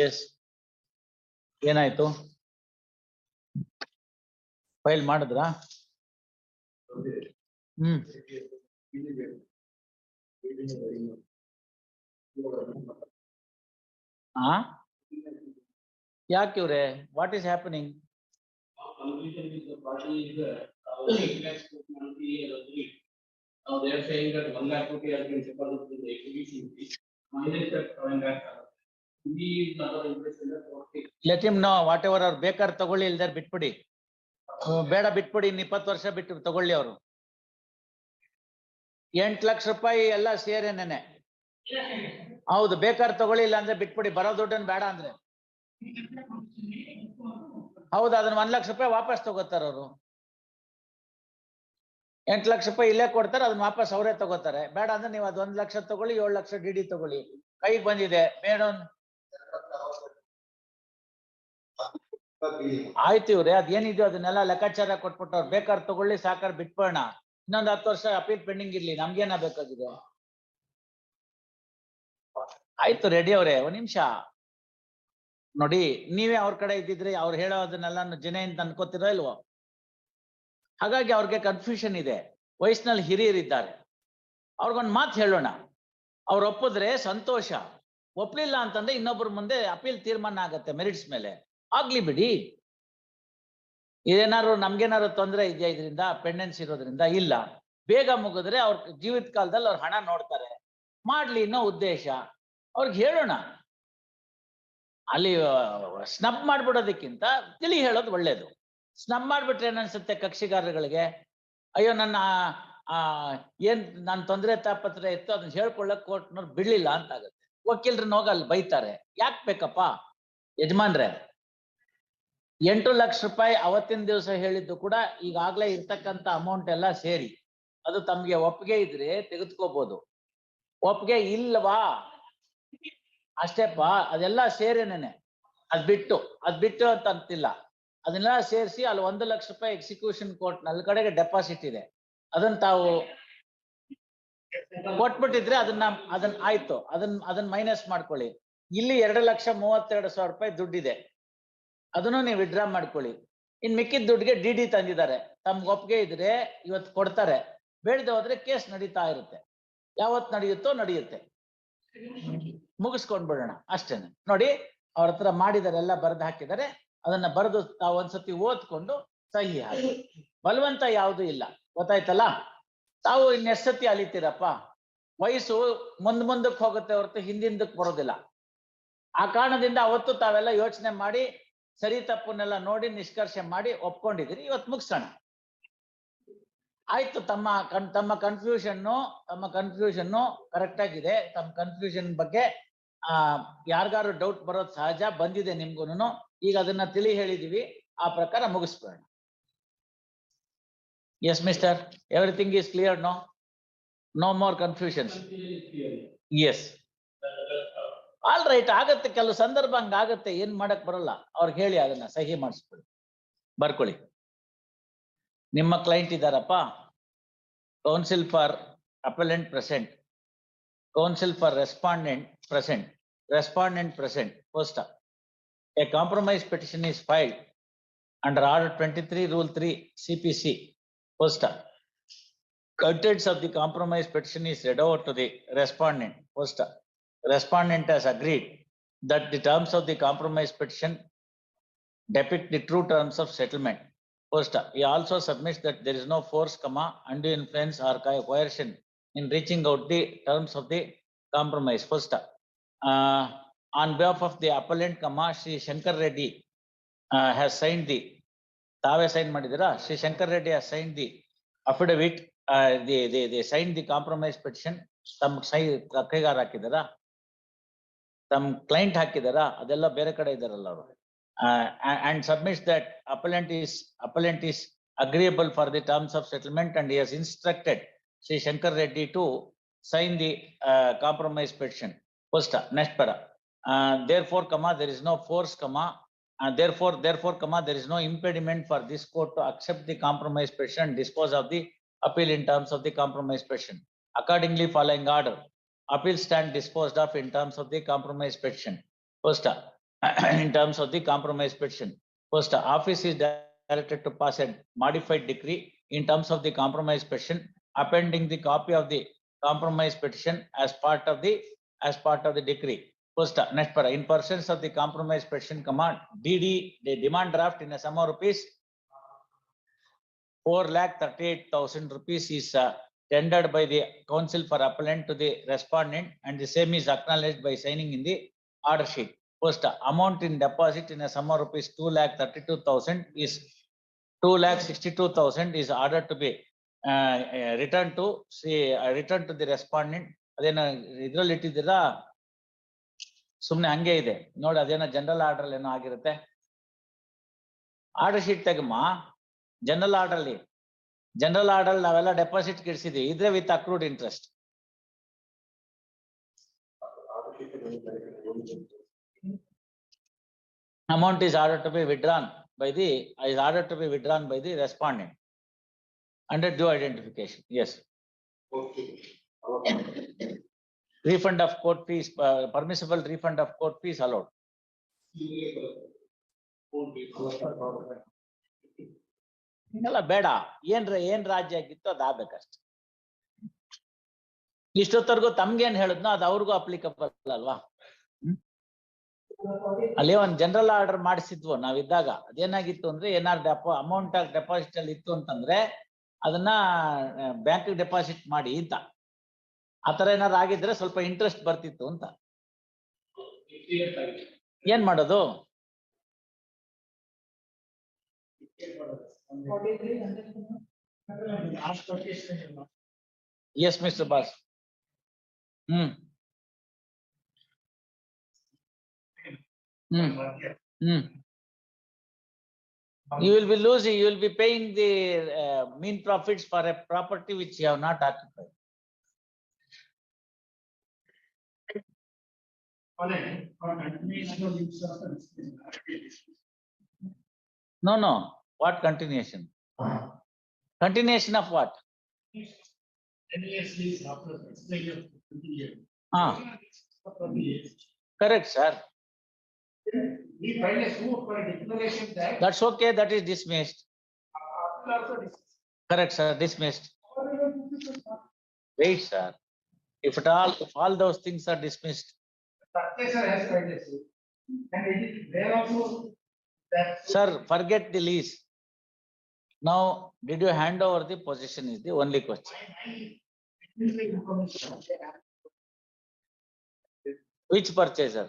S ಏನಾಯ್ತು file ಮಾಡಿದ್ರಾ ಹ್ಮ್ ಹಾ ಯಾಕೆ ಇವ್ರೆ what is happening Completion with the party is next monthly agreed. Now they are saying that 1 lakh rupee has been deposited in the exhibition fee. Minus that 7 lakh. He is not interested in the 40. Let him know what ever ಅವ್ರು ಬೇಕಾದ್ರೆ ತಗೊಳ್ಳಿ ಇಲ್ದಾರೆ ಬಿಟ್ಬಿಡಿ ಬೇಡ ಬಿಟ್ಬಿಡಿ ಇನ್ನು 20 ವರ್ಷ ಬಿಟ್ಟು ತಗೊಳ್ಳಿ ಅವರು 8 ಲಕ್ಷ ರೂಪಾಯಿ ಎಲ್ಲ ಸೇರೇನೇನೆ ಹೌದು ಬೇಕಾದ್ರೆ ತಗೊಳ್ಳಿ ಇಲ್ಲ ಅಂದ್ರೆ ಬಿಟ್ಬಿಡಿ ಬರೋ ದುಡ್ಡನ್ನು ಬೇಡ ಅಂದ್ರೆ ಹೌದು ಅದನ್ನ 1 ಲಕ್ಷ ರೂಪಾಯಿ ವಾಪಸ್ ತಗೋತಾರ ಅವರು 8 ಲಕ್ಷ ರೂಪಾಯಿ ಇಲ್ಲೇ ಕೊಡ್ತಾರೆ ಅದನ್ನ ವಾಪಸ್ ಅವರೇ ತಗೋತಾರೆ ಬೇಡ ಅಂದ್ರೆ ನೀವು ಅದು 1 ಲಕ್ಷ ತಗೊಳ್ಳಿ 7 ಲಕ್ಷ ಡಿಡಿ ತಗೊಳ್ಳಿ ಕೈಗೆ ಬಂದಿದೆ ಮೇಡಮ್ ಆಯ್ತು ಇವ್ರೆ ಅದೇನಿದೆಯೋ ಅದನ್ನೆಲ್ಲ ಲೆಕ್ಕಾಚಾರ ಕೊಟ್ಬಿಟ್ಟು ಅವ್ರು ಬೇಕಾದ್ರೆ ತಗೊಳ್ಳಿ ಸಾಕಾರ ಬಿಟ್ಬೋಣ ಇನ್ನೊಂದು 10 ವರ್ಷ ಅಪೀಲ್ ಪೆಂಡಿಂಗ್ ಇರ್ಲಿ ನಮ್ಗೇನ ಬೇಕಾಗಿದೆ ಆಯ್ತು ರೆಡಿ ಅವ್ರೆ ಒಂದ್ ನಿಮಿಷ ನೋಡಿ ನೀವೇ ಅವ್ರ ಕಡೆ ಇದ್ದಿದ್ರೆ ಅವ್ರು ಹೇಳೋದನ್ನೆಲ್ಲ ಜನ ಅಂತ ಅನ್ಕೋತಿರೋ ಇಲ್ವೋ ಹಾಗಾಗಿ ಅವ್ರಿಗೆ ಕನ್ಫ್ಯೂಷನ್ ಇದೆ ವಯಸ್ಸಿನಲ್ಲಿ ಹಿರಿಯರಿದ್ದಾರೆ ಅವ್ರಿಗೊಂದು ಮಾತು ಹೇಳೋಣ ಅವ್ರು ಒಪ್ಪಿದ್ರೆ ಸಂತೋಷ ಒಪ್ಲಿಲ್ಲ ಅಂತಂದ್ರೆ ಇನ್ನೊಬ್ಬರ ಮುಂದೆ ಅಪೀಲ್ ತೀರ್ಮಾನ ಆಗತ್ತೆ ಮೆರಿಟ್ಸ್ ಮೇಲೆ ಆಗ್ಲಿ ಬಿಡಿ ಇದೇನಾದ್ರು ನಮ್ಗೇನಾದ್ರು ತೊಂದರೆ ಇದೆಯಾ ಇದರಿಂದ ಪೆಂಡೆನ್ಸ್ ಇರೋದ್ರಿಂದ ಇಲ್ಲ ಬೇಗ ಮುಗಿದ್ರೆ ಅವ್ರ ಜೀವಿತ ಕಾಲದಲ್ಲಿ ಅವ್ರ ಹಣ ನೋಡ್ತಾರೆ ಮಾಡ್ಲಿ ಅನ್ನೋ ಉದ್ದೇಶ ಅವ್ರಿಗೆ ಹೇಳೋಣ ಅಲ್ಲಿ ಸ್ನಬ್ ಮಾಡ್ಬಿಡೋದಕ್ಕಿಂತ ತಿಳಿ ಹೇಳೋದು ಒಳ್ಳೇದು ಸ್ನಬ್ ಮಾಡ್ಬಿಟ್ರೆ ಏನನ್ಸುತ್ತೆ ಕಕ್ಷಿಗಾರಗಳಿಗೆ ಅಯ್ಯೋ ನನ್ನ ಏನ್ ನಾನು ತೊಂದರೆ ತಾಪತ್ರ ಇತ್ತು ಅದನ್ನ ಹೇಳ್ಕೊಳ್ಳಕ್ ಕೋರ್ಟ್ನವ್ರು ಬಿಡ್ಲಿಲ್ಲ ಅಂತ ಆಗುತ್ತೆ ವಕೀಲರನ್ನ ಹೋಗಿ ಅಲ್ಲಿ ಬೈತಾರೆ ಯಾಕೆ ಬೇಕಪ್ಪ ಯಜಮಾನ್ರೆ 8 ಲಕ್ಷ ರೂಪಾಯಿ ಅವತ್ತಿನ ದಿವಸ ಹೇಳಿದ್ದು ಕೂಡ ಈಗಾಗ್ಲೇ ಇರ್ತಕ್ಕಂಥ ಅಮೌಂಟ್ ಎಲ್ಲ ಸೇರಿ ಅದು ತಮ್ಗೆ ಒಪ್ಪಿಗೆ ಇದ್ರೆ ತೆಗೆದುಕೋಬಹುದು ಒಪ್ಪಿಗೆ ಇಲ್ವಾ ಅಷ್ಟೇಪ್ಪ ಅದೆಲ್ಲ ಸೇರೇನೇನೆ ಅದ್ ಬಿಟ್ಟು ಅಂತ ಅಂತಿಲ್ಲ ಅದನ್ನೆಲ್ಲ ಸೇರಿಸಿ ಅಲ್ಲಿ 1 ಲಕ್ಷ ರೂಪಾಯಿ ಎಕ್ಸಿಕ್ಯೂಷನ್ ಕೋರ್ಟ್ ನಲ್ಲಿ ಕಡೆಗೆ ಡೆಪಾಸಿಟ್ ಇದೆ ಅದನ್ನ ತಾವು ಕೊಟ್ಬಿಟ್ಟಿದ್ರೆ ಅದನ್ನ ಆಯ್ತು ಅದನ್ನ ಮೈನಸ್ ಮಾಡ್ಕೊಳ್ಳಿ ಇಲ್ಲಿ 2,32,000 ರೂಪಾಯಿ ದುಡ್ಡಿದೆ ಅದನ್ನು ನೀವು ವಿಡ್ರಾ ಮಾಡ್ಕೊಳ್ಳಿ ಇನ್ ಮಿಕ್ಕಿದ ದುಡ್ಡಿಗೆ ಡಿ ತಂದಿದ್ದಾರೆ ತಮ್ಗೆ ಒಪ್ಪಿಗೆ ಇದ್ರೆ ಇವತ್ತು ಕೊಡ್ತಾರೆ ಬೇಡದೆ ಹೋದ್ರೆ ಕೇಸ್ ನಡೀತಾ ಇರುತ್ತೆ ಯಾವತ್ ನಡೆಯುತ್ತೋ ನಡೆಯುತ್ತೆ ಮುಗಿಸ್ಕೊಂಡ್ಬಿಡೋಣ ಅಷ್ಟೇನೆ ನೋಡಿ ಅವ್ರ ಹತ್ರ ಮಾಡಿದಾರೆ ಎಲ್ಲ ಬರೆದು ಹಾಕಿದ್ದಾರೆ ಅದನ್ನ ಬರೆದು ತಾವು ಒಂದ್ಸತಿ ಓದ್ಕೊಂಡು ಸಹಿ ಹಾಕಿ ಬಲವಂತ ಯಾವುದು ಇಲ್ಲ ಗೊತ್ತಾಯ್ತಲ್ಲ ತಾವು ಇನ್ನೆಷ್ಟು ಸತಿ ಅಲಿತೀರಪ್ಪ ವಯಸ್ಸು ಮುಂದಕ್ಕೆ ಹೋಗುತ್ತೆ ಹೊರತು ಹಿಂದಿಂದಕ್ಕೆ ಬರೋದಿಲ್ಲ ಆ ಕಾರಣದಿಂದ ಅವತ್ತು ತಾವೆಲ್ಲ ಯೋಚನೆ ಮಾಡಿ ಸರಿ ತಪ್ಪನ್ನೆಲ್ಲ ನೋಡಿ ನಿಷ್ಕರ್ಷೆ ಮಾಡಿ ಒಪ್ಕೊಂಡಿದ್ದೀರಿ ಇವತ್ತು ಮುಗಿಸೋಣ ಆಯ್ತು ತಮ್ಮ ಕನ್ಫ್ಯೂಷನ್ನು ಕರೆಕ್ಟ್ ಆಗಿದೆ ತಮ್ಮ ಕನ್ಫ್ಯೂಷನ್ ಬಗ್ಗೆ ಯಾರಿಗಾರು ಡೌಟ್ ಬರೋದು ಸಹಜ ಬಂದಿದೆ ನಿಮ್ಗೂನು ಈಗ ಅದನ್ನ ತಿಳಿ ಹೇಳಿದೀವಿ ಆ ಪ್ರಕಾರ ಮುಗಿಸ್ಬೇಡ yes mister everything is clear no more confusions yes all right ಆಗತ್ತೆ ಕೆಲವು ಸಂದರ್ಭ ಹಂಗಾಗತ್ತೆ ಏನ್ ಮಾಡಕ್ ಬರಲ್ಲ ಅವ್ರಿಗೆ ಹೇಳಿ ಅದನ್ನ ಸಹಿ ಮಾಡಿಸ್ಕೊಳ್ಳಿ ಬರ್ಕೊಳ್ಳಿ ನಿಮ್ಮ ಕ್ಲೈಂಟ್ ಇದ್ದಾರಪ್ಪ counsel for appellant present counsel for respondent present first a compromise petition is filed under order 23 rule 3 CPC first contents of the compromise petition is read over to the respondent first respondent has agreed that the terms of the compromise petition depict the true terms of settlement first he also submits that there is no force undue influence or coercion in reaching out the terms of the compromise first on behalf of the appellant Shri Shankar Reddy has signed the tave sign madidira Shri Shankar Reddy has signed the affidavit they signed the compromise petition tam ಕೈಗಾರ ಹಾಕಿದಾರಾ ತಮ್ಮ client ಹಾಕಿದಾರಾ ಅದೆಲ್ಲ ಬೇರೆ ಕಡೆ ಇದಾರಲ್ಲ ಅವರು and submits that appellant is agreeable for the terms of settlement and he has instructed Shri Shankar Reddy to sign the compromise petition first next para therefore there is no force therefore there is no impediment for this court to accept the compromise petition and dispose of the appeal in terms of the compromise petition accordingly following order appeal stand disposed of in terms of the compromise petition. First, in terms of the compromise petition. First, office is directed to pass a modified decree in terms of the compromise petition, appending the copy of the compromise petition as part of the decree. First, next para, in persons of the compromise petition command, DD, the demand draft in a sum of rupees 4,38,000 rupees is tendered by the council for appellant to the respondent, and the same is acknowledged by signing in the order sheet. First, amount in deposit in a sum of rupees 2,32,000 is 2,62,000 is ordered to be returned to the respondent. ಅದೇನ ಇದ್ರಲ್ಲಿ ಇಟ್ಟಿದ್ದೀರಾ ಸುಮ್ನೆ ಹಂಗೆ ಇದೆ ನೋಡಿ, ಅದೇನೋ general order ಏನೋ ಆಗಿರುತ್ತೆ. Order sheet ತೆಗಮ್ಮ, general order ನಾವೆಲ್ಲ ಡೆಪಾಸಿಟ್ ಇಡ್ಸಿದ್ವಿ, ಇದ್ರೆ with accrued interest. Amount is ordered to be withdrawn by the respondent under due identification. Yes. Okay. Refund of court fees, permissible refund of court fees allowed. ಹಿಂಗೆಲ್ಲ ಬೇಡ, ಏನ್ ರಾಜ್ಯ ಆಗಿತ್ತು ಅದು ಆಗ್ಬೇಕಷ್ಟೆ. ಇಷ್ಟೊತ್ತರ್ಗು ತಮ್ಗೇನ್ ಹೇಳಿದ್ನೋ ಅದು ಅವ್ರಿಗೂ ಅಪ್ಲಿಕಬಲ್ ಅಲ್ವಾ? ಅಲ್ಲಿ ಒಂದ್ ಜನರಲ್ ಆರ್ಡರ್ ಮಾಡಿಸಿದ್ವು ನಾವಿದ್ದಾಗ, ಅದೇನಾಗಿತ್ತು ಅಂದ್ರೆ ಏನಾದ್ರು ಅಮೌಂಟ್ ಡೆಪಾಸಿಟ್ ಅಲ್ಲಿ ಇತ್ತು ಅಂತಂದ್ರೆ ಅದನ್ನ ಬ್ಯಾಂಕ್ ಡೆಪಾಸಿಟ್ ಮಾಡಿ ಅಂತ, ಆತರ ಏನಾದ್ರು ಆಗಿದ್ರೆ ಸ್ವಲ್ಪ ಇಂಟ್ರೆಸ್ಟ್ ಬರ್ತಿತ್ತು ಅಂತ. ಏನ್ ಮಾಡೋದು? Yes, Mr. Bas. You will be losing, you will be paying the mean profits for a property which you have not occupied. No, what continuation? Continuation of what? Correct, sir. We filed a suit for a declaration that. That's okay, that is dismissed. Correct, sir, dismissed. Wait, sir. If all those things are dismissed. Successor has filed a suit. And it is there also that. Sir, forget the lease. Now, did you hand over the possession is the only question. Which purchaser?